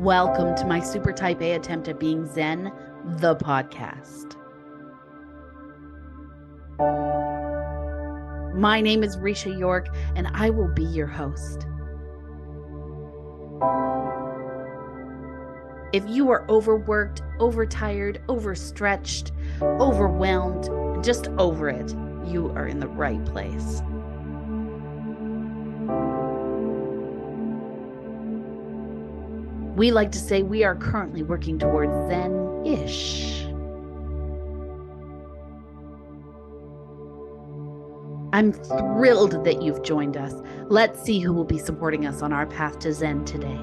Welcome to my super type A attempt at being Zen, the podcast. My name is Risha York, and I will be your host. If you are overworked, overtired, overstretched, overwhelmed, and just over it, you are in the right place. We like to say we are currently working towards Zen-ish. I'm thrilled that you've joined us. Let's see who will be supporting us on our path to Zen today.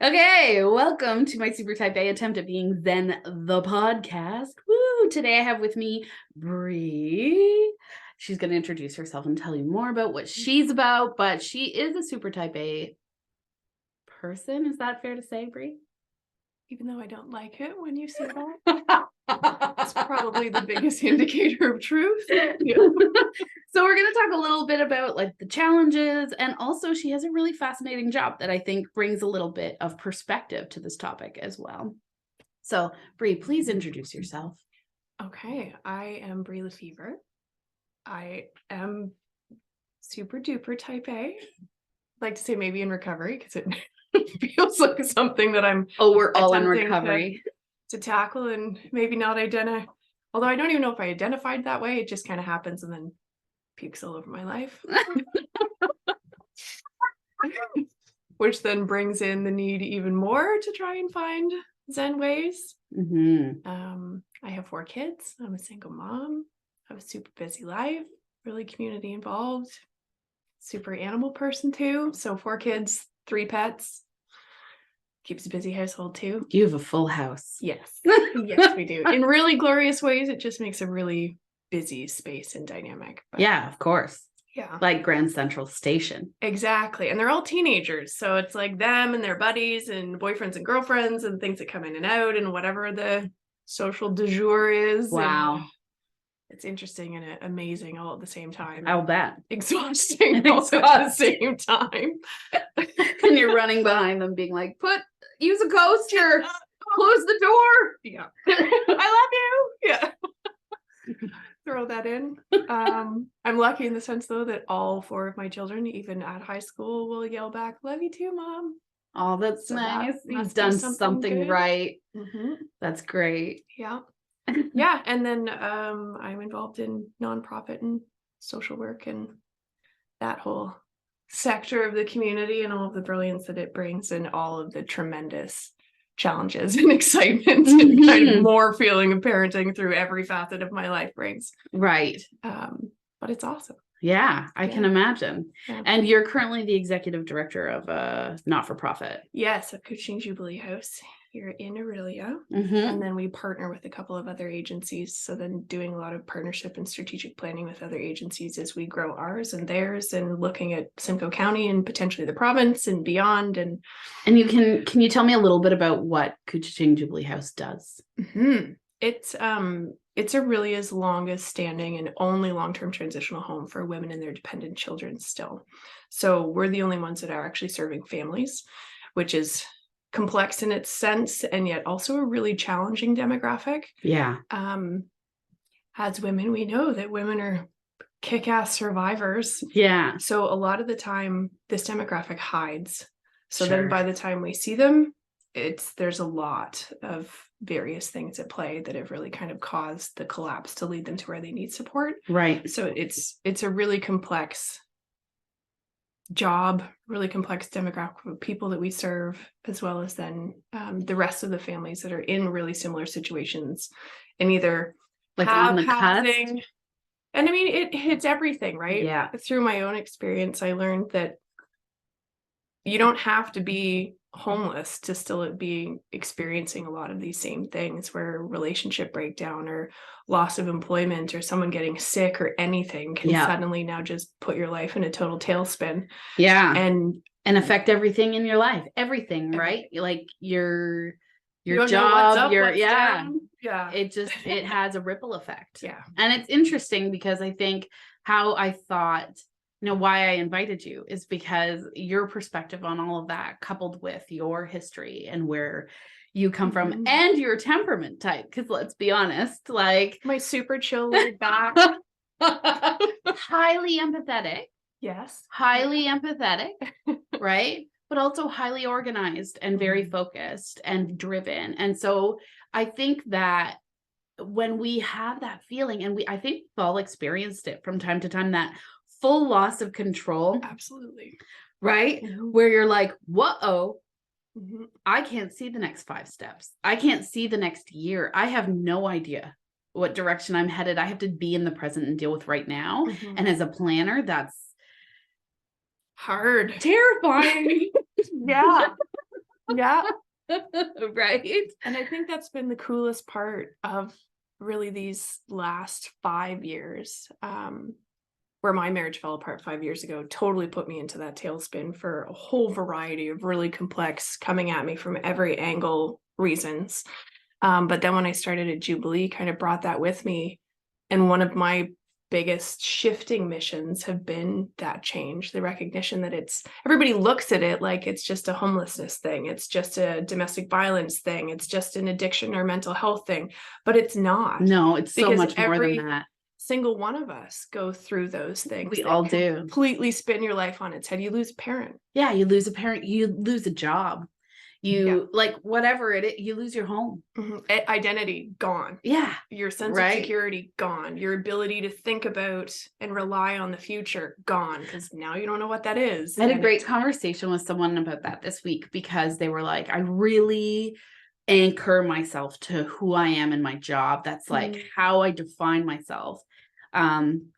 Okay, welcome to my super type A attempt at being Zen, the podcast. Woo! Today I have with me Bree. She's going to introduce herself and tell you more about what she's about, but she is a super type A person. Is that fair to say, Bree? Even though I don't like it when you say that. It's probably the biggest indicator of truth. Yeah. So we're going to talk a little bit about like the challenges, and also she has a really fascinating job that I think brings a little bit of perspective to this topic as well. So Bree, please introduce yourself. Okay, I am Bree LeFeuvre. I am super duper type A. I'd like to say maybe in recovery because it feels like something that I'm we're all in recovery to tackle and maybe not identify. Although I don't even know if I identified that way. It just kind of happens and then pukes all over my life. Which then brings in the need even more to try and find Zen ways. Mm-hmm. I have 4 kids. I'm a single mom. I have a super busy life, really community involved, super animal person too. So 4 kids, 3 pets. Keeps a busy household too. You have a full house. Yes. Yes, we do. In really glorious ways. It just makes a really busy space and dynamic. But yeah, of course. Yeah. Like Grand Central Station. Exactly. And they're all teenagers. So it's like them and their buddies and boyfriends and girlfriends and things that come in and out and whatever the social du jour is. Wow. And it's interesting and amazing all at the same time. I'll bet. Exhausting also at the same time. And you're running behind them being like, use a coaster, close the door. Yeah. I love you. Yeah. Throw that in. I'm lucky in the sense though that all 4 of my children, even at high school, will yell back, "Love you too, Mom." Oh, that's so nice. You've done something right. Mm-hmm. That's great. Yeah. Yeah. And then I'm involved in nonprofit and social work and that whole sector of the community and all of the brilliance that it brings and all of the tremendous challenges and excitement and kind of more feeling of parenting through every facet of my life brings. Right. But it's awesome. Yeah, I can imagine. Yeah. And you're currently the executive director of a not-for-profit. Yes, a Coaching Jubilee House here in Aurelia. Mm-hmm. And then we partner with a couple of other agencies. So then doing a lot of partnership and strategic planning with other agencies as we grow ours and theirs and looking at Simcoe County and potentially the province and beyond. And you can you tell me a little bit about what Coaching Jubilee House does? Mm-hmm. It's Aurelia's longest standing and only long-term transitional home for women and their dependent children still. So we're the only ones that are actually serving families, which is complex in its sense and yet also a really challenging demographic. Yeah. As women, we know that women are kick-ass survivors. Yeah. So a lot of the time this demographic hides. So then by the time we see them, there's a lot of various things at play that have really kind of caused the collapse to lead them to where they need support. Right. So it's a really complex job, really complex demographic of people that we serve, as well as then the rest of the families that are in really similar situations and either like on the cusp. And I mean, it hits everything, right? Yeah. Through my own experience, I learned that you don't have to be homeless to still be experiencing a lot of these same things where relationship breakdown or loss of employment or someone getting sick or anything can suddenly now just put your life in a total tailspin. Yeah. And affect everything in your life. Everything, right? Like your You your don't know what's job, up, your what's down. Yeah. it has a ripple effect. Yeah. And it's interesting because I think how I thought, why I invited you is because your perspective on all of that, coupled with your history and where you come from and your temperament type, because let's be honest, like my super chill laid back. highly empathetic. Yes. Highly empathetic, right? But also highly organized and very focused and driven. And so I think that when we have that feeling, and I think we've all experienced it from time to time, that full loss of control. Absolutely. Right? Where you're like, whoa, I can't see the next 5 steps. I can't see the next year. I have no idea what direction I'm headed. I have to be in the present and deal with right now. And as a planner, that's hard. Terrifying. Yeah. Yeah. Right. And I think that's been the coolest part of really these last 5 years, where my marriage fell apart 5 years ago, totally put me into that tailspin for a whole variety of really complex, coming at me from every angle reasons. But then when I started at Jubilee, kind of brought that with me. And one of my biggest shifting missions have been that change, the recognition that everybody looks at it like it's just a homelessness thing. It's just a domestic violence thing. It's just an addiction or mental health thing, but it's not. No, it's so much more than that. Single one of us go through those things. We all do. Completely spin your life on its head. You lose a parent. Yeah, you lose a parent. You lose a job. You like whatever it is, you lose your home. Identity gone. Yeah. Your sense of security gone. Your ability to think about and rely on the future gone, because now you don't know what that is. I had a great conversation with someone about that this week, because they were like, I really anchor myself to who I am in my job. That's like how I define myself. And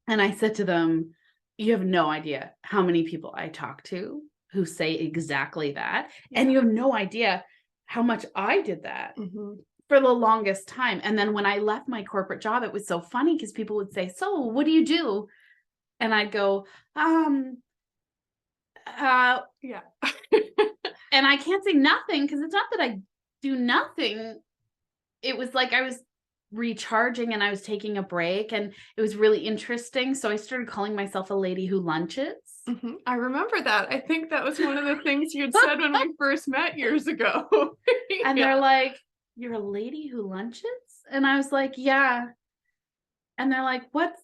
I said to them, you have no idea how many people I talk to who say exactly that. Yeah. And you have no idea how much I did that for the longest time. And then when I left my corporate job, it was so funny because people would say, so what do you do? And I'd go, yeah. And I can't say nothing, because it's not that I do nothing. It was like I was recharging and I was taking a break, and it was really interesting. So I started calling myself a lady who lunches. I remember that. I think that was one of the things you had said when we first met years ago. And they're like, you're a lady who lunches? And I was like, yeah. And they're like, what's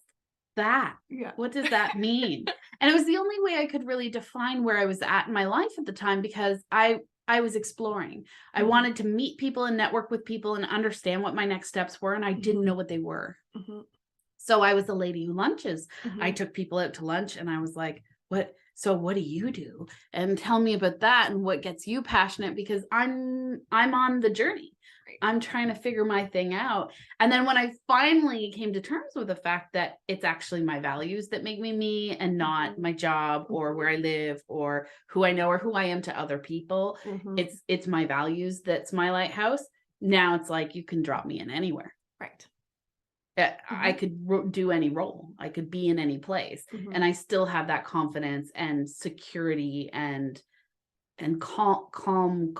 that? Yeah. What does that mean? And it was the only way I could really define where I was at in my life at the time, because I was exploring. I wanted to meet people and network with people and understand what my next steps were. And I didn't know what they were. So I was a lady who lunches. I took people out to lunch, and I was like, what do you do? And tell me about that and what gets you passionate, because I'm on the journey. I'm trying to figure my thing out. And then when I finally came to terms with the fact that it's actually my values that make me me, and not my job or where I live or who I know or who I am to other people. It's my values that's my lighthouse. Now it's like, you can drop me in anywhere. Right. I could do any role. I could be in any place, and I still have that confidence and security and calm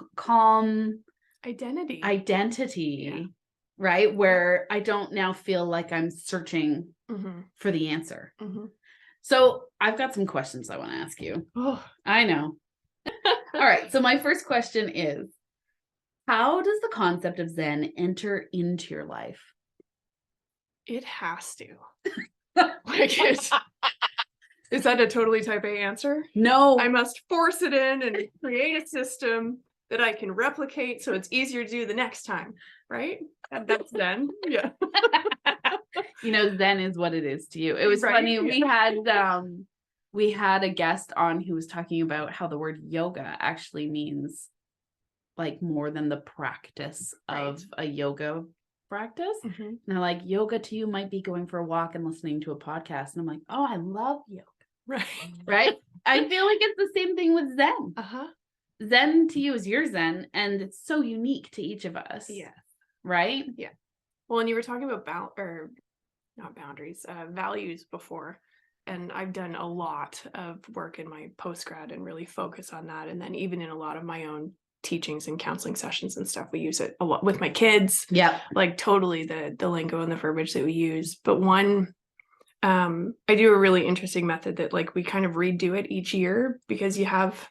identity, right? Where I don't now feel like I'm searching for the answer. So I've got some questions I want to ask you. Oh, I know. All right. So my first question is, how does the concept of Zen enter into your life? It has to. Is that a totally type A answer? No. I must force it in and create a system that I can replicate so it's easier to do the next time, right? That's Zen. Yeah. Zen is what it is to you. It was funny. We had a guest on who was talking about how the word yoga actually means like more than the practice of a yoga practice. And they're like, yoga to you might be going for a walk and listening to a podcast. And I'm like, oh, I love yoga. Right. I feel like it's the same thing with Zen. Zen to you is your Zen, and it's so unique to each of us. Yeah. Right. Yeah. Well, and you were talking about not boundaries, values before. And I've done a lot of work in my postgrad and really focus on that. And then even in a lot of my own teachings and counseling sessions and stuff. We use it a lot with my kids. Yeah. Like totally the lingo and the verbiage that we use. But one, I do a really interesting method that like we kind of redo it each year, because you have,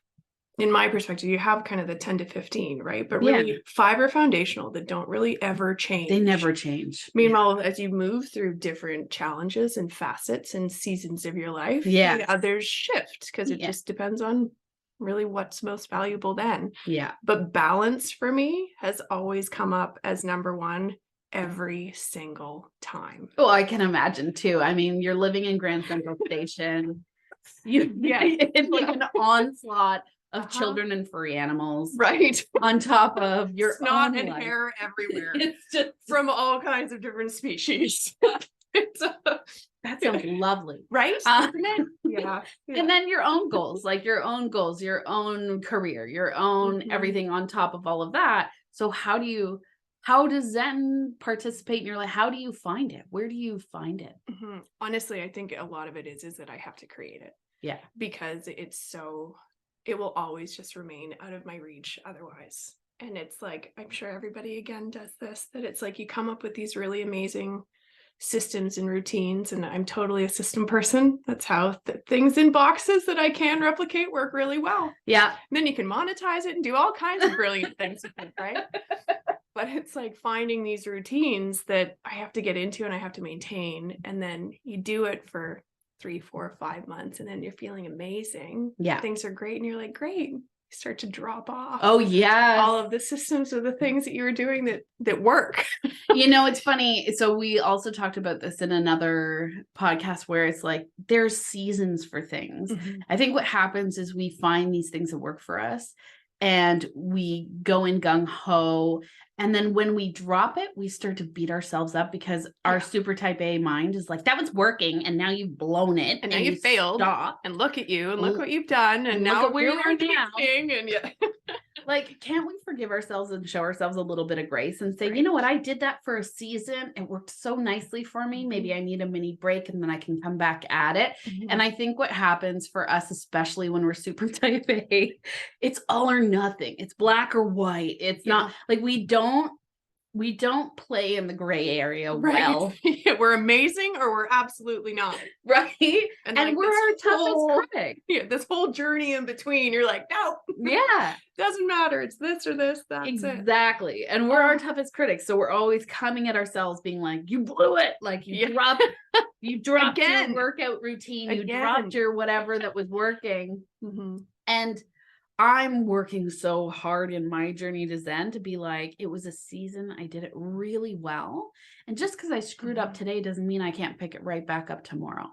in my perspective, you have kind of the 10 to 15, right? But really 5 are foundational that don't really ever change. They never change. Meanwhile, as you move through different challenges and facets and seasons of your life, the others shift, because it just depends on really what's most valuable then. Yeah. But balance for me has always come up as number one every single time. Oh, I can imagine too. I mean, you're living in Grand Central Station. It's like an onslaught of children and furry animals, right? On top of your snot own and life. hair everywhere. It's just from all kinds of different species. That sounds lovely, right? Isn't it? Yeah. And then your own goals, your own career, your own everything on top of all of that. So how does Zen participate in your life? How do you find it? Where do you find it? Honestly, I think a lot of it is that I have to create it. Yeah. Because it will always just remain out of my reach otherwise. And it's like, I'm sure everybody again does this, that it's like you come up with these really amazing systems and routines, and I'm totally a system person. That's how things in boxes that I can replicate work really well. Yeah. And then you can monetize it and do all kinds of brilliant things with it, right? But it's like finding these routines that I have to get into and I have to maintain, and then you do it for 3, 4, 5 months, and then you're feeling amazing. Yeah. Things are great, and you're like, great. You start to drop off. Oh yeah. All of the systems or the things that you were doing that work. It's funny. So we also talked about this in another podcast where it's like there's seasons for things. I think what happens is we find these things that work for us and we go in gung ho. And then when we drop it, we start to beat ourselves up because our super type A mind is like, that was working. And now you've blown it. And now you failed. Stop. And look at you. And look what you've done. And now look where we're you're now. And like, can't we forgive ourselves and show ourselves a little bit of grace and say, you know what? I did that for a season. It worked so nicely for me. Maybe I need a mini break and then I can come back at it. And I think what happens for us, especially when we're super type A, it's all or nothing. It's black or white. It's not like we don't play in the gray area well. We're amazing or we're absolutely not. Right. And like we're our toughest critic. Yeah, this whole journey in between, you're like, no. Yeah. Doesn't matter. It's this or this. That's exactly. And we're our toughest critics. So we're always coming at ourselves being like, you blew it. Like you dropped your workout routine. You dropped your whatever that was working. And I'm working so hard in my journey to Zen to be like, it was a season. I did it really well. And just because I screwed up today doesn't mean I can't pick it right back up tomorrow.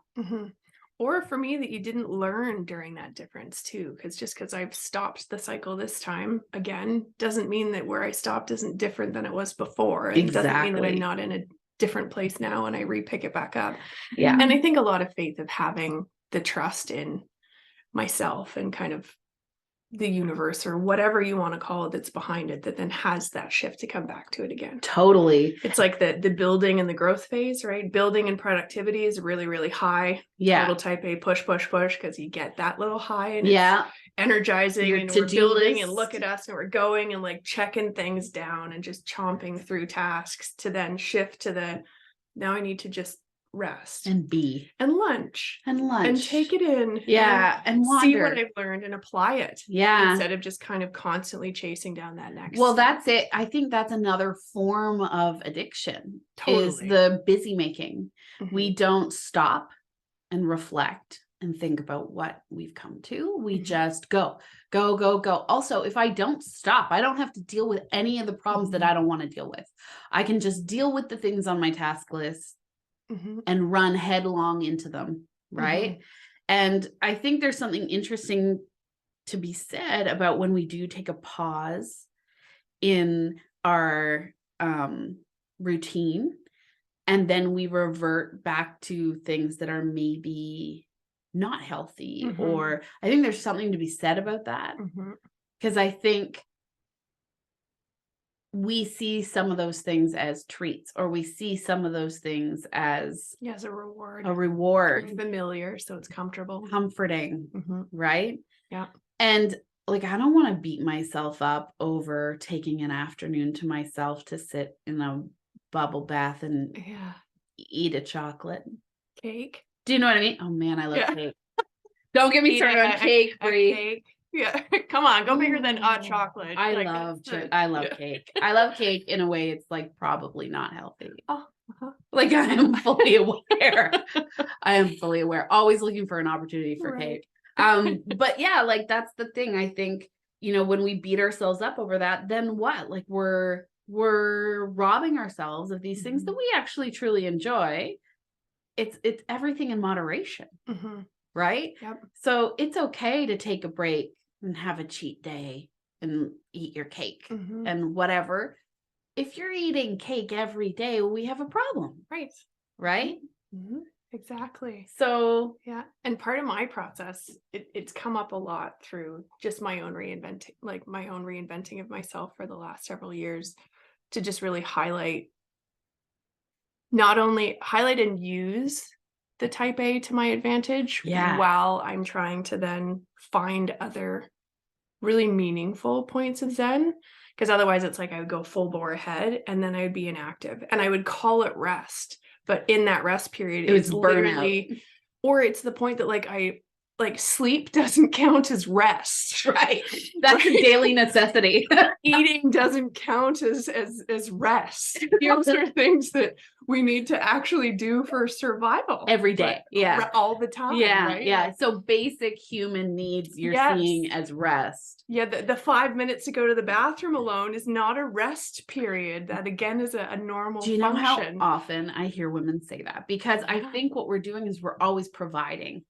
Or for me that you didn't learn during that difference too. Because just because I've stopped the cycle this time again, doesn't mean that where I stopped isn't different than it was before. And it doesn't mean that I'm not in a different place now and I re-pick it back up. Yeah. And I think a lot of faith of having the trust in myself and kind of the universe or whatever you want to call it that's behind it that then has that shift to come back to it again. Totally. It's like the building and the growth phase, right? Building and productivity is really, really high. Yeah. Total type A push because you get that little high and it's energizing and we're building and look at us and we're going and like checking things down and just chomping through tasks to then shift to the now I need to just rest and be and lunch and take it in and see what I've learned and apply it instead of just kind of constantly chasing down that next step. That's it. I think that's another form of addiction is the busy making. We don't stop and reflect and think about what we've come to. We just go. Also, if I don't stop, I don't have to deal with any of the problems that I don't want to deal with. I can just deal with the things on my task list and run headlong into them, right? And I think there's something interesting to be said about when we do take a pause in our routine and then we revert back to things that are maybe not healthy, or I think there's something to be said about that because I think we see some of those things as treats, or we see some of those things as a reward. It's familiar, so it's comforting, right? Yeah. And like, I don't want to beat myself up over taking an afternoon to myself to sit in a bubble bath and eat a chocolate. Cake. Do you know what I mean? Oh man, I love cake. Don't get me started on cake, Brie. Cake. Yeah. Come on, go bigger than hot chocolate. I love cake. I love cake in a way it's like probably not healthy. Oh. Like I am fully aware. Always looking for an opportunity for cake. But yeah, like that's the thing. I think, when we beat ourselves up over that, then what? Like we're robbing ourselves of these things that we actually truly enjoy. It's everything in moderation. Right? Yep. So it's okay to take a break and have a cheat day and eat your cake and whatever. If you're eating cake every day, we have a problem. Right? Exactly. So yeah. And part of my process, it's come up a lot through just my own reinventing of myself for the last several years, to just really not only highlight and use the type A to my advantage while I'm trying to then find other really meaningful points of Zen. Because otherwise it's like I would go full bore ahead and then I would be inactive and I would call it rest. But in that rest period, it's literally, or it's the point that sleep doesn't count as rest. Right. That's a daily necessity. Eating doesn't count as rest. Those are things that we need to actually do for survival. Every day. All the time. Right? Yeah. So basic human needs you're seeing as rest. Yeah. The 5 minutes to go to the bathroom alone is not a rest period. That again is a normal function. Do you know how often I hear women say that? Because I think what we're doing is we're always providing.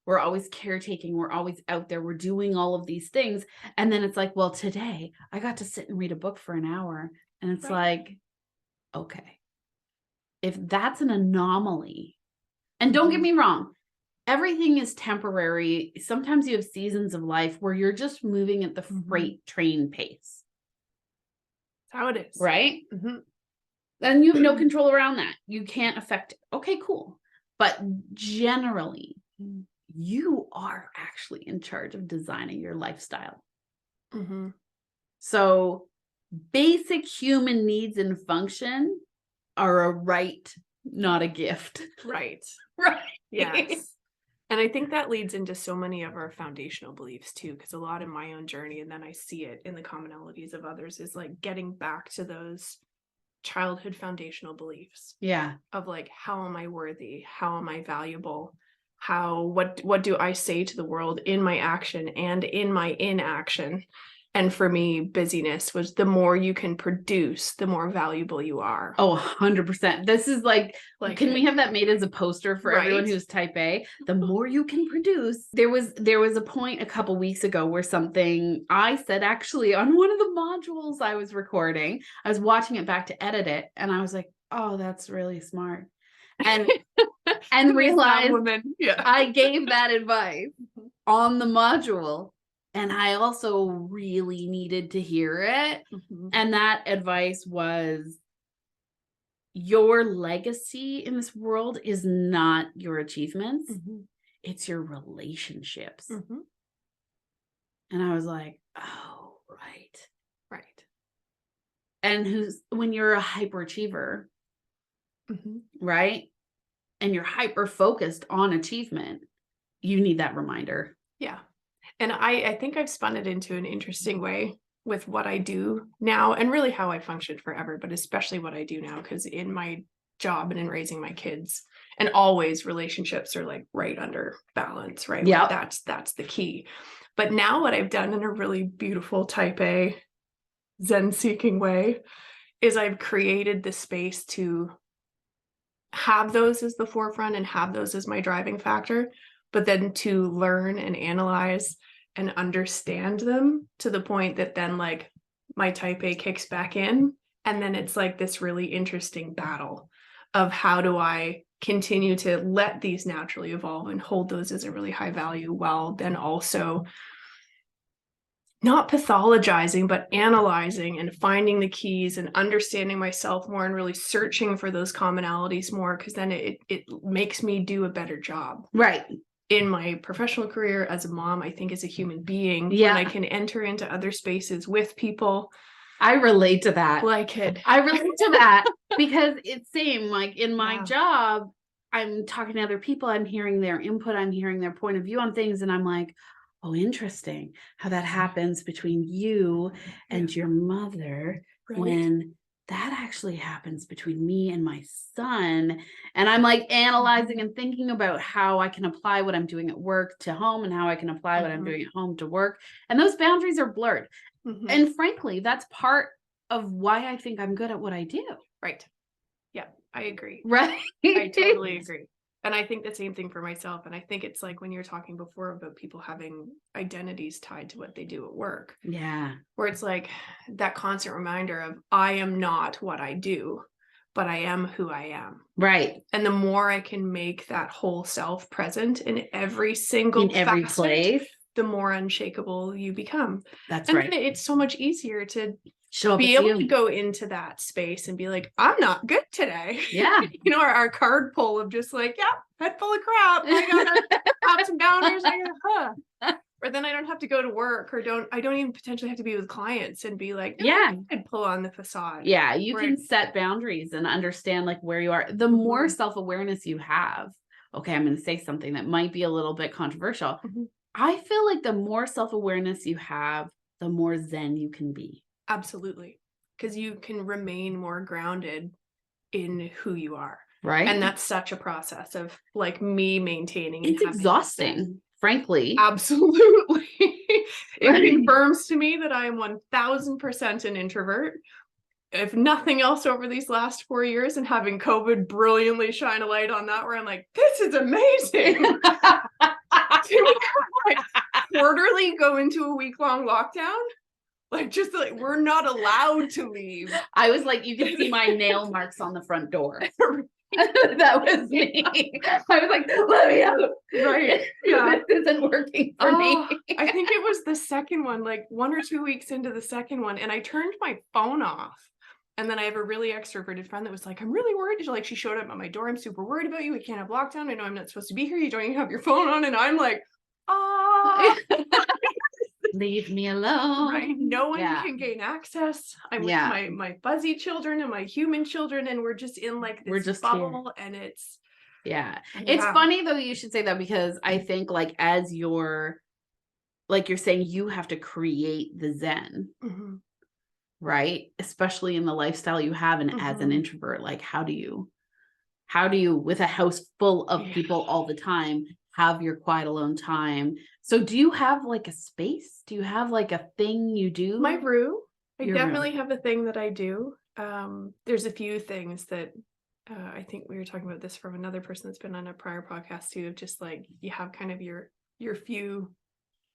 We're always caretaking. We're always out there. We're doing all of these things. And then it's like, well, today I got to sit and read a book for an hour. And it's like, okay, if that's an anomaly, and don't get me wrong, everything is temporary. Sometimes you have seasons of life where you're just moving at the freight train pace. That's how it is. Right? And you have no control around that. You can't affect it. Okay, cool. But generally, you are actually in charge of designing your lifestyle. So basic human needs and function are a right, not a gift. Right. Right. Yes. And I think that leads into so many of our foundational beliefs too, because a lot in my own journey, and then I see it in the commonalities of others, is like getting back to those childhood foundational beliefs. Yeah. Of like, how am I worthy? How am I valuable? What do I say to the world in my action and in my inaction? And for me, busyness was the more you can produce, the more valuable you are. Oh, 100%. This is like can we have that made as a poster for everyone who's type A? The more you can produce. There was a point a couple weeks ago where something I said actually on one of the modules I was recording, I was watching it back to edit it, and I was like, oh, that's really smart. And realized I gave that advice on the module. And I also really needed to hear it. And that advice was, your legacy in this world is not your achievements. It's your relationships. And I was like, oh, right. And when you're a hyperachiever, right? And you're hyper focused on achievement, you need that reminder. Yeah. And I think I've spun it into an interesting way with what I do now, and really how I functioned forever, but especially what I do now, because in my job and in raising my kids, and always relationships are like right under balance, right? Yeah. That's the key. But now what I've done in a really beautiful type A Zen seeking way is I've created the space to have those as the forefront and have those as my driving factor, but then to learn and analyze and understand them to the point that then like my type A kicks back in. And then it's like this really interesting battle of how do I continue to let these naturally evolve and hold those as a really high value, while then also not pathologizing, but analyzing and finding the keys and understanding myself more and really searching for those commonalities more, because then it makes me do a better job. Right. in my professional career as a mom, I think as a human being, Yeah. when I can enter into other spaces with people. I relate to that. Like it. I relate to that because it's same, like in my Yeah. job, I'm talking to other people, I'm hearing their input, I'm hearing their point of view on things, and I'm like, oh, interesting how that happens between you and your mother, Right. when that actually happens between me and my son. And I'm like analyzing and thinking about how I can apply what I'm doing at work to home and how I can apply what I'm doing at home to work. And those boundaries are blurred. And frankly, that's part of why I think I'm good at what I do. Right. Yeah, I agree. Right. I totally agree. And I think the same thing for myself. And I think it's like when you were talking before about people having identities tied to what they do at work. Yeah. Where it's like that constant reminder of, I am not what I do, but I am who I am. Right. And the more I can make that whole self present in every single facet, place, the more unshakable you become. That's and right. then it's so much easier to show up be able to go into that space and be like, I'm not good today. Yeah. You know, our card pull of just like, yeah, head full of crap. I gotta have some boundaries. Or then I don't have to go to work, or I don't even potentially have to be with clients and be like, no, yeah, I could pull on the facade. Yeah, you can set boundaries and understand like where you are. The more self-awareness you have, okay, I'm going to say something that might be a little bit controversial. I feel like the more self-awareness you have, the more Zen you can be. Absolutely. Because you can remain more grounded in who you are. Right. And that's such a process of like me maintaining. It's exhausting, frankly. Absolutely. It confirms to me that I am 1000% an introvert. If nothing else, over these last 4 years, and having COVID brilliantly shine a light on that, where I'm like, this is amazing. Like quarterly go into a week-long lockdown. Like, just like, we're not allowed to leave. I was like, you can see my nail marks on the front door. That was me. I was like, let me out. Right. Yeah. This isn't working for me. I think it was the second one, like 1 or 2 weeks into the second one, and I turned my phone off. And then I have a really extroverted friend that was like, I'm really worried. Like, she showed up at my door. I'm super worried about you. We can't have lockdown. I know I'm not supposed to be here. You don't even have your phone on. And I'm like, leave me alone. Right. No one can gain access. I'm with my fuzzy children and my human children, and we're just in like this bubble here. And it's it's funny though you should say that, because I think like as you're saying, you have to create the Zen. Right? Especially in the lifestyle you have, and as an introvert, like how do you with a house full of people all the time have your quiet alone time? So do you have like a space? Do you have like a thing you do? My room. I definitely have a thing that I do. There's a few things that I think we were talking about this from another person that's been on a prior podcast too, of just like you have kind of your few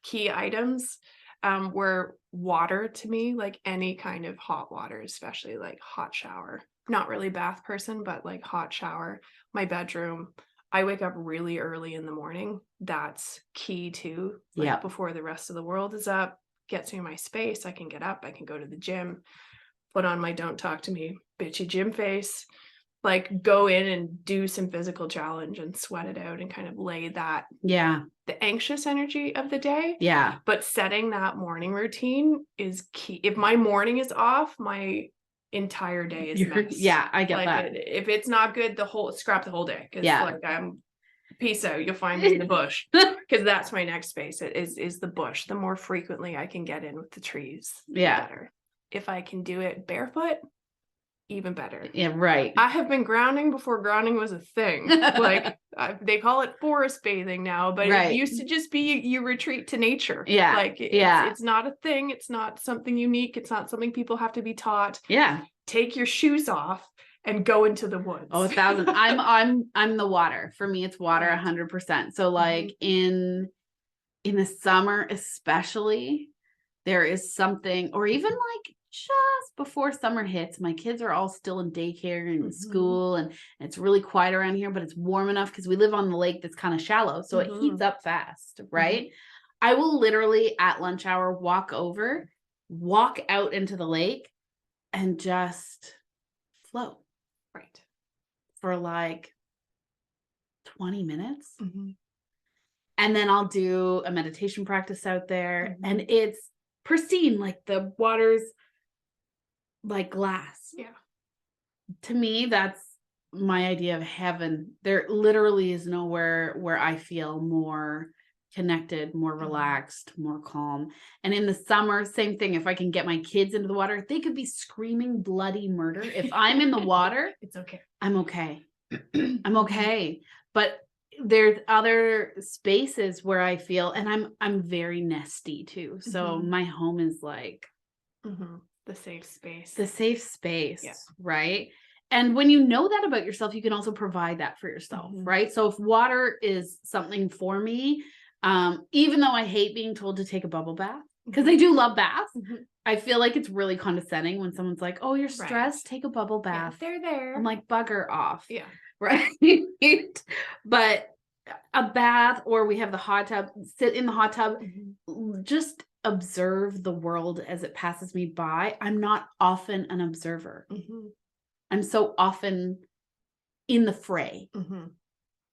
key items, where water to me, like any kind of hot water, especially like hot shower, not really bath person, but like hot shower, my bedroom. I wake up really early in the morning. That's key too. Like before the rest of the world is up, gets me my space. I can get up, I can go to the gym, put on my don't talk to me bitchy gym face, like go in and do some physical challenge and sweat it out and kind of lay that the anxious energy of the day. But setting that morning routine is key. If my morning is off, my entire day is messed. I get that. If it's not good, scrap the whole day. Because like I'm peace out. You'll find me in the bush. Because that's my next space. It is the bush. The more frequently I can get in with the trees, the better. If I can do it barefoot, even better. Right. I have been grounding before grounding was a thing. Like they call it forest bathing now, but it used to just be you retreat to nature. Like it's not a thing. It's not something unique. It's not something people have to be taught. Take your shoes off and go into the woods. Oh, 1,000. I'm the water. For me, it's water 100%. So like in the summer, especially, there is something, or even like just before summer hits, my kids are all still in daycare and school, and it's really quiet around here, but it's warm enough because we live on the lake that's kind of shallow, so it heats up fast, right? I will literally at lunch hour walk out into the lake and just float for like 20 minutes. And then I'll do a meditation practice out there, Mhm. and it's pristine, like the water's like glass. Yeah. To me, that's my idea of heaven. There literally is nowhere where I feel more connected, more relaxed, more calm. And in the summer, same thing. If I can get my kids into the water, they could be screaming bloody murder. If I'm in the water, It's okay. I'm okay. I'm okay. But there's other spaces where I feel, and I'm very nesty too. So Mhm. my home is like Mhm. The safe space. the safe space, Yeah. right? And when you know that about yourself, you can also provide that for yourself, Mhm. right? So if water is something for me, even though I hate being told to take a bubble bath, because I do love baths, Mhm. I feel like it's really condescending when someone's like, "Oh, you're Right. stressed, take a bubble Yeah, bath." they're there. I'm like, "Bugger off." Yeah. Right? But a bath, or we have the hot tub, sit in the hot tub, Mhm. just observe the world as it passes me by. I'm not often an observer. Mhm. I'm so often in the fray. Mhm.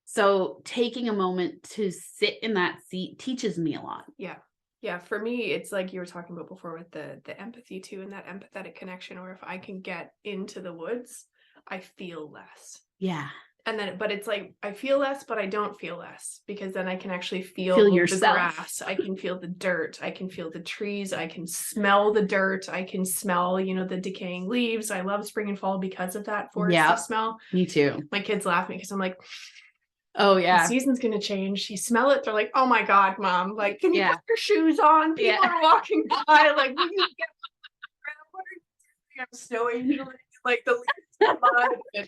So taking a moment to sit in that seat teaches me a lot. Yeah. Yeah, for me, it's like you were talking about before with the empathy too, and that empathetic connection, or if I can get into the woods, I feel less. Yeah. And then, but it's like I feel less, but I don't feel less, because then I can actually feel Feel the yourself. grass. I can feel the dirt. I can feel the trees. I can smell the dirt. I can smell, you know, the decaying leaves. I love spring and fall because of that foresty Yeah, smell. me too. My kids laugh at me because I'm like, Oh the yeah. season's gonna change. You smell it. They're like, "Oh my God, Mom! Like, can you Yeah. put your shoes on? People Yeah. are walking by. Like, will you get what are you doing? I'm snow angel. Like the leaves mud.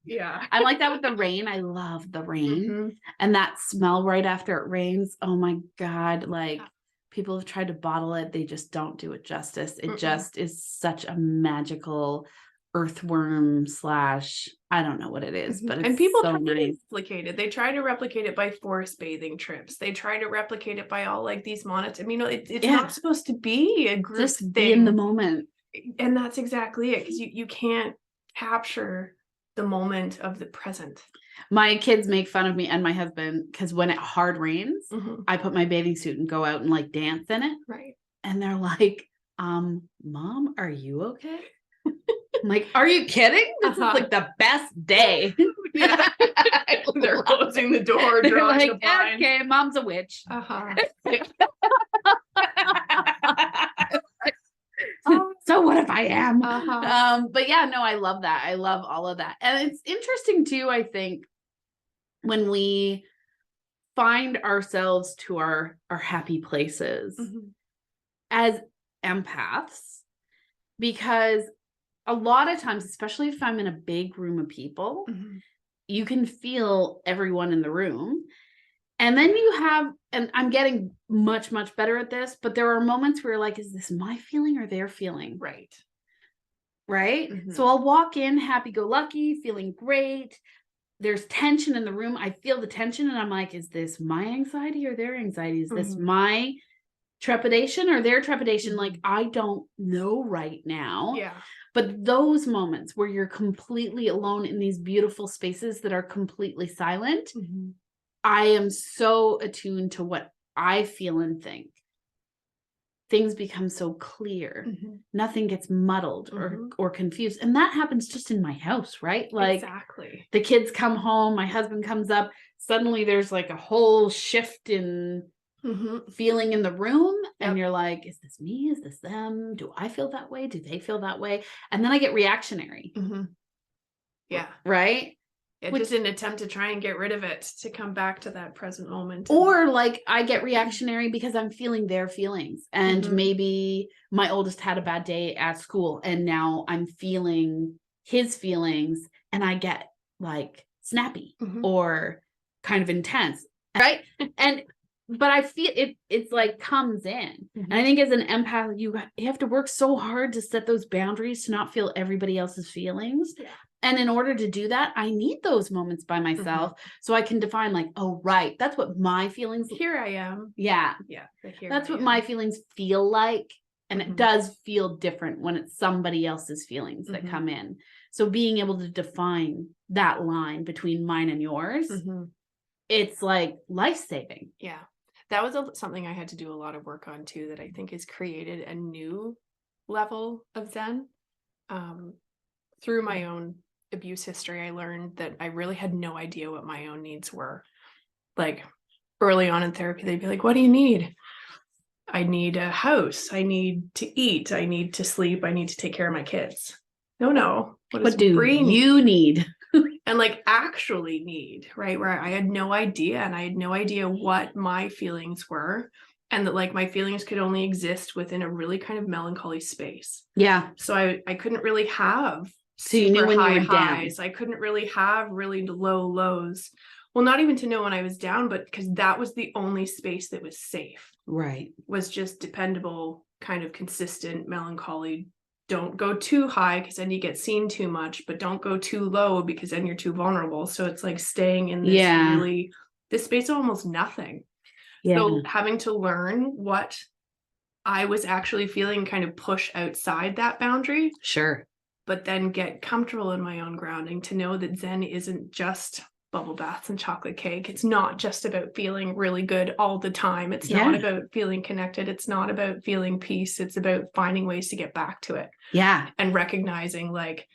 Yeah. I'm like that with the rain. I love the rain. Mhm. And that smell right after it rains. Oh my God. Like people have tried to bottle it. They just don't do it justice. It Mm-mm. just is such a magical earthworm slash, I don't know what it is, but it's And people so try to nice. replicate it. They try to replicate it by forest bathing trips. They try to replicate it by all like these monitors. I mean, it's Yeah. not supposed to be a group Just thing. be in the moment. And that's exactly it, because you can't capture the moment of the present. My kids make fun of me and my husband because when it hard rains, Mhm. I put my bathing suit and go out and like dance in it. Right. And they're like, Mom, are you okay? I'm like, are you kidding? This is like the best day. Yeah. They're closing the door, They're drawing like, the blinds. okay, Mom's a witch. So what if I am? But yeah, no, I love that. I love all of that. And it's interesting too, I think, when we find ourselves to our happy places as empaths, because a lot of times, especially if I'm in a big room of people, you can feel everyone in the room. And then you have, and I'm getting much, much better at this, but there are moments where you're like, is this my feeling or their feeling? Right. Right? So I'll walk in happy-go-lucky, feeling great. There's tension in the room. I feel the tension and I'm like, is this my anxiety or their anxiety? Is this my trepidation or their trepidation? Like, I don't know right now. Yeah. But those moments where you're completely alone in these beautiful spaces that are completely silent, I am so attuned to what I feel and think. Things become so clear. Nothing gets muddled or confused. And that happens just in my house, right? Like exactly. The kids come home, my husband comes up, suddenly there's like a whole shift in feeling in the room. And you're like, is this me? Is this them? Do I feel that way? Do they feel that way? And then I get reactionary. Yeah. Right? Yeah, just an attempt to try and get rid of it, to come back to that present moment. Or like I get reactionary because I'm feeling their feelings. And maybe my oldest had a bad day at school and now I'm feeling his feelings and I get like snappy or kind of intense. Right. But I feel it's like comes in. And I think as an empath, you have to work so hard to set those boundaries to not feel everybody else's feelings. Yeah. And in order to do that, I need those moments by myself so I can define like, oh, right, that's what my feelings. Here I am. Yeah. Yeah. That's what my feelings feel like. And it does feel different when it's somebody else's feelings that come in. So being able to define that line between mine and yours it's like life-saving. Yeah. That was something I had to do a lot of work on too, that I think has created a new level of Zen. Through my own abuse history, I learned that I really had no idea what my own needs were. Like early on in therapy, they'd be like, what do you need? I need a house. I need to eat. I need to sleep. I need to take care of my kids. No. What do you need? And like actually need, right? Where I had no idea, and I had no idea what my feelings were, and that like my feelings could only exist within a really kind of melancholy space. Yeah. So I couldn't really have So you knew when you were highs. down. I couldn't really have really low lows. Well, not even to know when I was down, but because that was the only space that was safe. Right. Was just dependable, kind of consistent melancholy. Don't go too high because then you get seen too much, but don't go too low because then you're too vulnerable. So it's like staying in this this space of almost nothing. Yeah. So having to learn what I was actually feeling, kind of push outside that boundary. Sure. But then get comfortable in my own grounding to know that Zen isn't just bubble baths and chocolate cake. It's not just about feeling really good all the time. It's not about feeling connected. It's not about feeling peace. It's about finding ways to get back to it. Yeah. And recognizing like,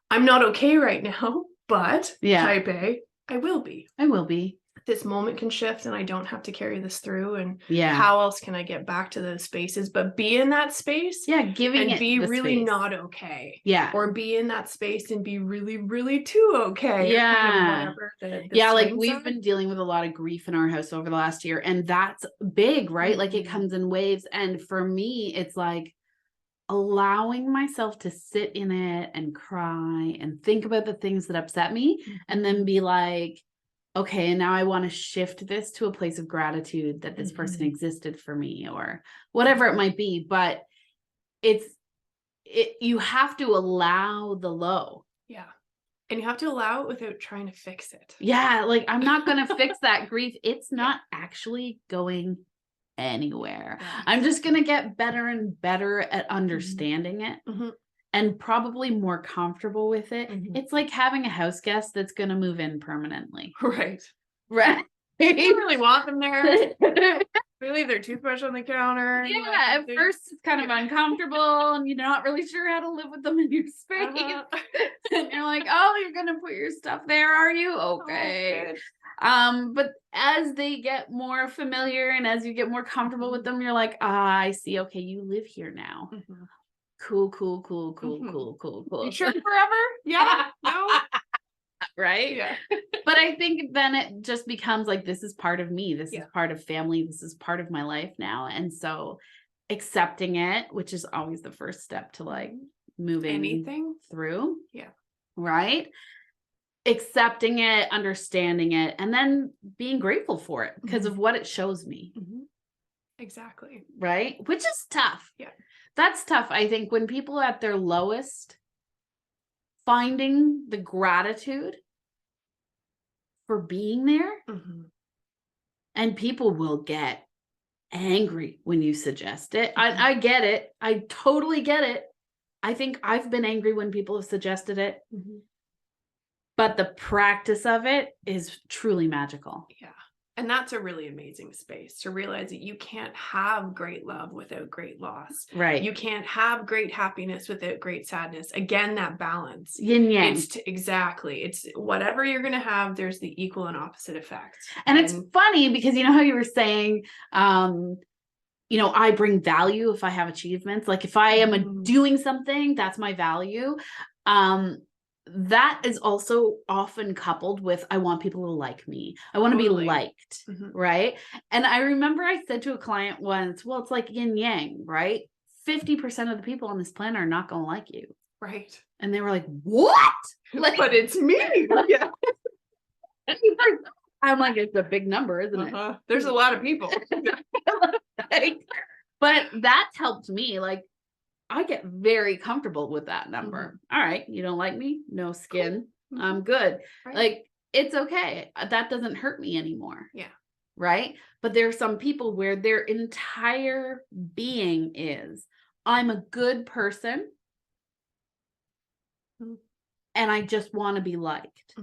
I'm not okay right now, but type A, I will be. I will be. This moment can shift and I don't have to carry this through. And yeah, how else can I get back to those spaces, but be in that space? Yeah, giving and it be really space. Not okay. Yeah. Or be in that space and be really, really too okay. Yeah. Kind of whatever the like we've been dealing with a lot of grief in our house over the last year, and that's big, right? Mm-hmm. Like it comes in waves. And for me, it's like allowing myself to sit in it and cry and think about the things that upset me, and then be like, okay, and now I want to shift this to a place of gratitude that this person existed for me, or whatever it might be. But you have to allow the low. Yeah. And you have to allow it without trying to fix it. Yeah. Like I'm not going to fix that grief. It's not actually going anywhere. Yeah. I'm just going to get better and better at understanding it. And probably more comfortable with it. It's like having a house guest that's going to move in permanently. Right. You don't really want them there. They leave their toothbrush on the counter. Yeah, at first it's kind of uncomfortable and you're not really sure how to live with them in your space. And you're like, oh, you're going to put your stuff there, are you? Okay. But as they get more familiar and as you get more comfortable with them, you're like, I see. Okay, you live here now. Cool. You sure forever? Yeah. No. Right? Yeah. But I think then it just becomes like, this is part of me. This is part of family. This is part of my life now. And so accepting it, which is always the first step to like moving anything through. Yeah. Right? Accepting it, understanding it, and then being grateful for it because of what it shows me. Exactly. Right? Which is tough. Yeah. That's tough. I think when people are at their lowest, finding the gratitude for being there, and people will get angry when you suggest it. I get it. I totally get it. I think I've been angry when people have suggested it. But the practice of it is truly magical. Yeah. And that's a really amazing space to realize that you can't have great love without great loss. Right. You can't have great happiness without great sadness. Again, that balance. Yin yang. Exactly. It's whatever you're going to have, there's the equal and opposite effects. And it's funny because you know how you were saying, I bring value if I have achievements. Like if I am doing something, that's my value. That is also often coupled with, I want people to like me. I want to be liked, right? And I remember I said to a client once, well, it's like yin yang, right? 50% of the people on this planet are not going to like you. Right. And they were like, what? But it's me. Yeah. I'm like, it's a big number, isn't it? There's a lot of people. But that's helped me. Like, I get very comfortable with that number. All right. You don't like me? No skin. Cool. I'm good. Right. Like, it's okay. That doesn't hurt me anymore. Yeah. Right. But there are some people where their entire being is, I'm a good person and I just want to be liked.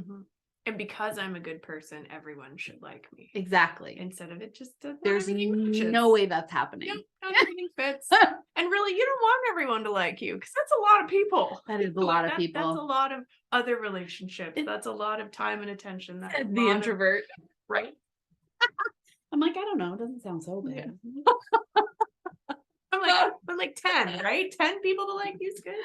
And because I'm a good person, everyone should like me. Exactly. Instead of it just there's no way that's happening. Nope, not everything fits. And really, you don't want everyone to like you because that's a lot of people. That is a lot of people. That's a lot of other relationships. That's a lot of time and attention. That's the introvert. Right. I'm like, I don't know. It doesn't sound so bad. I'm like 10, right? 10 people to like you is good.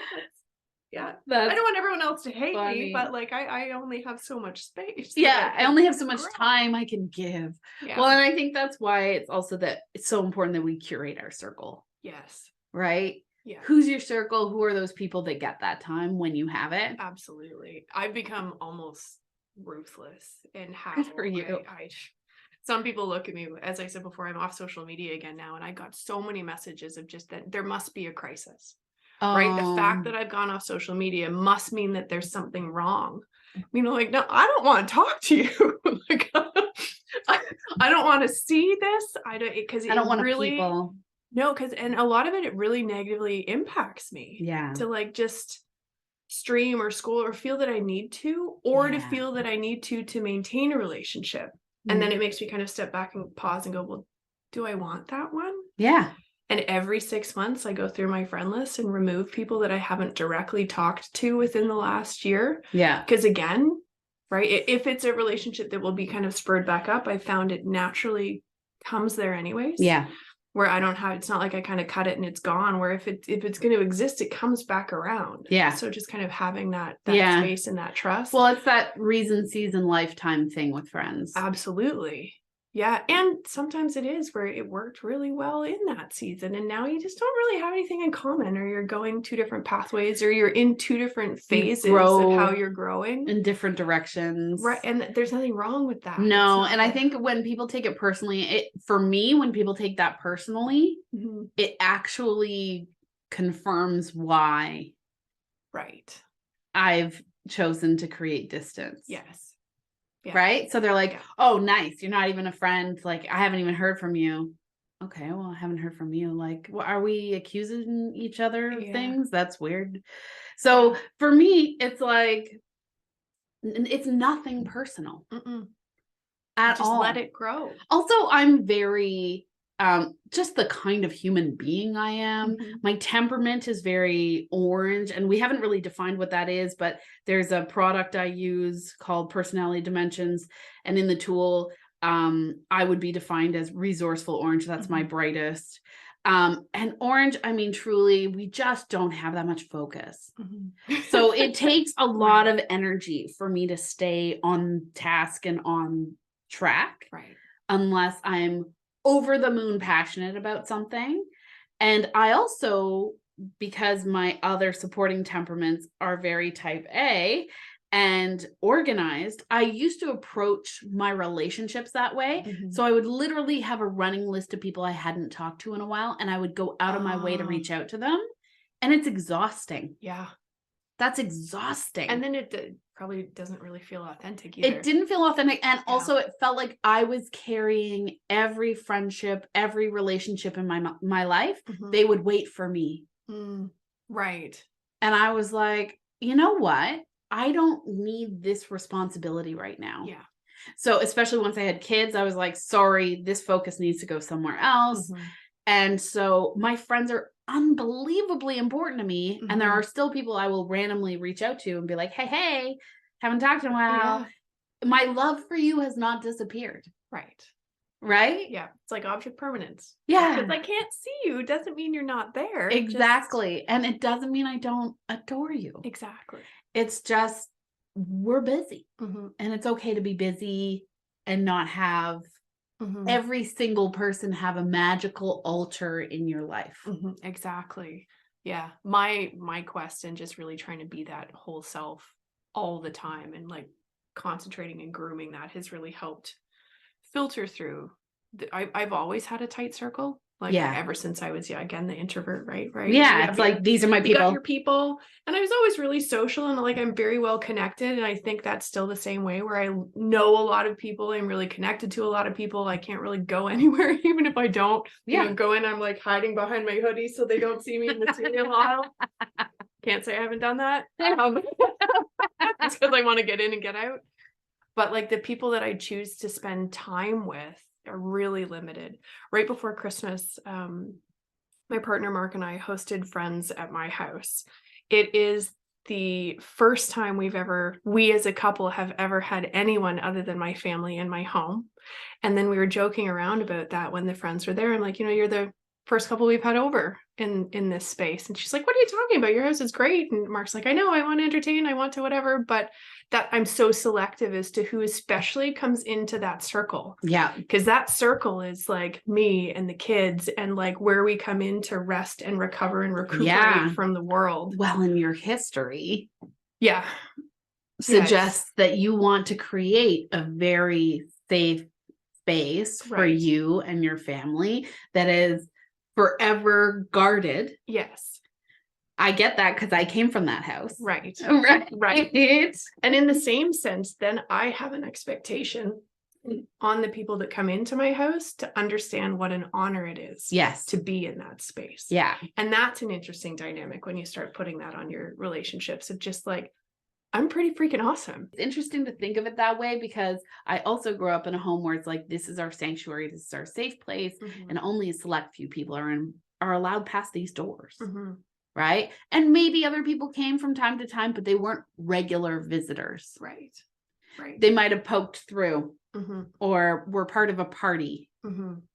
I don't want everyone else to hate me, but like I only have so much space. Yeah, I only have so much time I can give. Yeah. Well, and I think that's why it's also that it's so important that we curate our circle. Yes. Right? Yeah. Who's your circle? Who are those people that get that time when you have it? Absolutely. I've become almost ruthless in how Good for you. Some people look at me, as I said before, I'm off social media again now, and I got so many messages of just that there must be a crisis. Right? The fact that I've gone off social media must mean that there's something wrong. Like, no, I don't want to talk to you. Like, I don't want to see this. I don't want really people. No, and a lot of it really negatively impacts me. Yeah. To like just stream or scroll or feel that I need to, or to feel that I need to maintain a relationship. And then it makes me kind of step back and pause and go, well, do I want that one? Yeah. And every 6 months I go through my friend list and remove people that I haven't directly talked to within the last year. Yeah. Because again, right, if it's a relationship that will be kind of spurred back up, I found it naturally comes there anyways. Yeah. Where I don't have, it's not like I kind of cut it and it's gone, where if it's going to exist, it comes back around. Yeah. So just kind of having that space and that trust. Well, it's that reason, season, lifetime thing with friends. Absolutely. Yeah. And sometimes it is where it worked really well in that season. And now you just don't really have anything in common, or you're going two different pathways, or you're in two different phases of how you're growing in different directions. Right. And there's nothing wrong with that. No. And I think when people take it personally, for me, when people take that personally, it actually confirms why. Right. I've chosen to create distance. Yes. Yeah. Right. So they're like, oh, nice. You're not even a friend. Like, I haven't even heard from you. Okay. Well, I haven't heard from you. Like, well, are we accusing each other of things? That's weird. So for me, it's like, it's nothing personal at all. Just let it grow. Also, I'm very, just the kind of human being I am. My temperament is very orange, and we haven't really defined what that is, but there's a product I use called Personality Dimensions. And in the tool, I would be defined as resourceful orange. That's my brightest. And orange, I mean, truly, we just don't have that much focus. So it takes a lot of energy for me to stay on task and on track. Right. Unless I'm over the moon passionate about something. And I also, because my other supporting temperaments are very type A and organized, I used to approach my relationships that way. So I would literally have a running list of people I hadn't talked to in a while, and I would go out of my way to reach out to them. And it's exhausting. Yeah. That's exhausting. And then it probably doesn't really feel authentic either. It didn't feel authentic. And also it felt like I was carrying every friendship, every relationship in my life. They would wait for me. Right. And I was like, you know what? I don't need this responsibility right now. Yeah. So especially once I had kids, I was like, sorry, this focus needs to go somewhere else. And so my friends are unbelievably important to me. And there are still people I will randomly reach out to and be like, hey, haven't talked in a while. Yeah. My love for you has not disappeared. Right. Right? Yeah. It's like object permanence. Yeah. Because I can't see you doesn't mean you're not there. Exactly. And it doesn't mean I don't adore you. Exactly. It's just, we're busy. And it's okay to be busy and not have every single person have a magical altar in your life. Exactly. Yeah. My quest and just really trying to be that whole self all the time, and like concentrating and grooming that has really helped filter through. I've always had a tight circle. Like ever since I was, again, the introvert, right? Yeah, it's like, these are my people. You got your people. And I was always really social, and like, I'm very well connected. And I think that's still the same way, where I know a lot of people. I'm really connected to a lot of people. I can't really go anywhere, even if I don't go in. I'm like hiding behind my hoodie so they don't see me in the cereal aisle. Can't say I haven't done that. It's because I want to get in and get out. But like the people that I choose to spend time with are really limited. Right before Christmas, my partner Mark and I hosted friends at my house. It is the first time we as a couple have ever had anyone other than my family in my home. And then we were joking around about that when the friends were there. I'm like, you're the first couple we've had over in this space. And she's like, what are you talking about? Your house is great. And Mark's like, I know, I want to entertain, I want to whatever, but that I'm so selective as to who especially comes into that circle. Yeah. Because that circle is like me and the kids and like where we come in to rest and recover and recuperate from the world. Well, in your history. Yeah. Suggests that you want to create a very safe space for you and your family that is forever guarded. Yes. I get that because I came from that house. Right. Right. And in the same sense, then I have an expectation on the people that come into my house to understand what an honor it is. Yes. To be in that space. Yeah. And that's an interesting dynamic when you start putting that on your relationships of just like, I'm pretty freaking awesome. It's interesting to think of it that way because I also grew up in a home where it's like, this is our sanctuary, this is our safe place, and only a select few people are allowed past these doors. Right. And maybe other people came from time to time, but they weren't regular visitors. Right. They might have poked through or were part of a party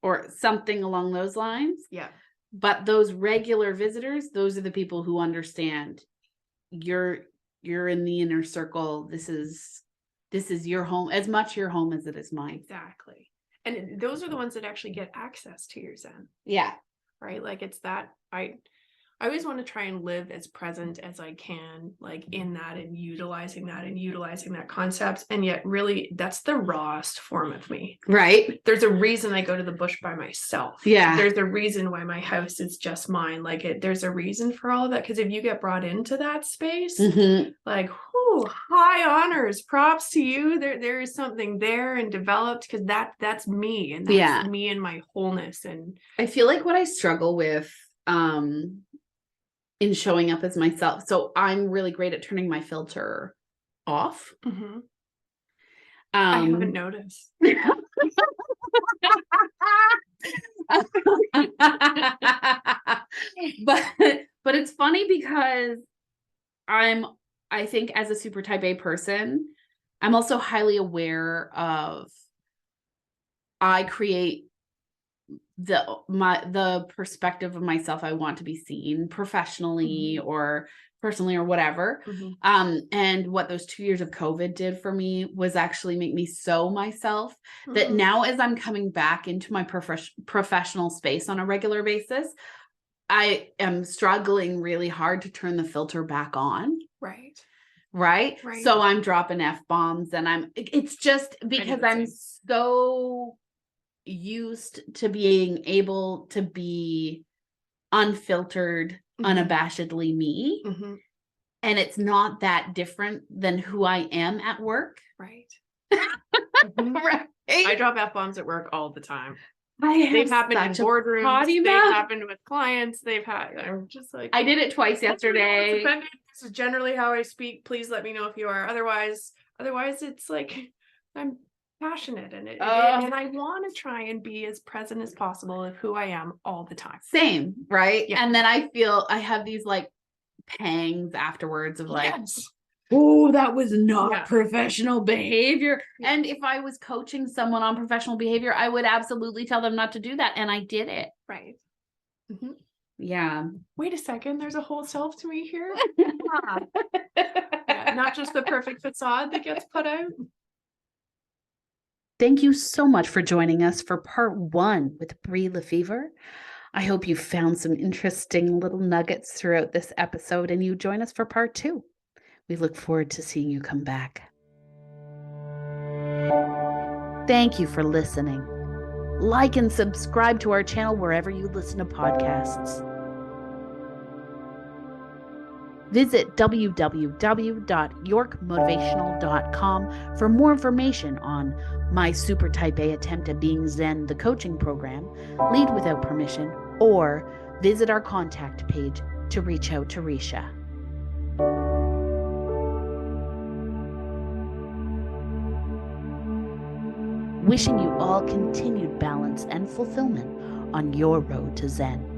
or something along those lines. Yeah. But those regular visitors, those are the people who understand you're in the inner circle. This is your home, as much your home as it is mine. Exactly. And those are the ones that actually get access to your Zen. Yeah. Right. Like it's that I always want to try and live as present as I can, like in that and utilizing that concept. And yet really that's the rawest form of me. Right. There's a reason I go to the bush by myself. Yeah. There's a reason why my house is just mine. Like there's a reason for all of that. Because if you get brought into that space, like, whoo, high honors, props to you. There is something there and developed because that's me. And that's me and my wholeness. And I feel like what I struggle with, in showing up as myself. So I'm really great at turning my filter off. I haven't noticed. But it's funny because I think as a super type A person, I'm also highly aware of I create the perspective of myself I want to be seen professionally or personally or whatever. And what those 2 years of COVID did for me was actually make me so myself that now as I'm coming back into my professional space on a regular basis, I am struggling really hard to turn the filter back on. Right. So I'm dropping F-bombs and it's just because I'm so used to being able to be unfiltered, unabashedly me. And it's not that different than who I am at work. Right. Right. I drop F-bombs at work all the time. They've happened in boardrooms. They've happened with clients. I'm just like, I did it twice yesterday. This is generally how I speak. Please let me know if you are. Otherwise it's like I'm passionate and and I want to try and be as present as possible of who I am all the time. Same, right? Yeah. And then I feel I have these like pangs afterwards of like, oh, that was not professional behavior. And if I was coaching someone on professional behavior, I would absolutely tell them not to do that. And I did it. Right. Yeah. Wait a second. There's a whole self to me here. Not just the perfect facade that gets put out. Thank you so much for joining us for part 1 with LeFeuvre. I hope you found some interesting little nuggets throughout this episode and you join us for part 2. We look forward to seeing you come back. Thank you for listening. Like and subscribe to our channel wherever you listen to podcasts. Visit www.yorkmotivational.com for more information on my Super Type A Attempt at Being Zen, the coaching program, Lead Without Permission, or visit our contact page to reach out to Risha. wishing you all continued balance and fulfillment on your road to Zen.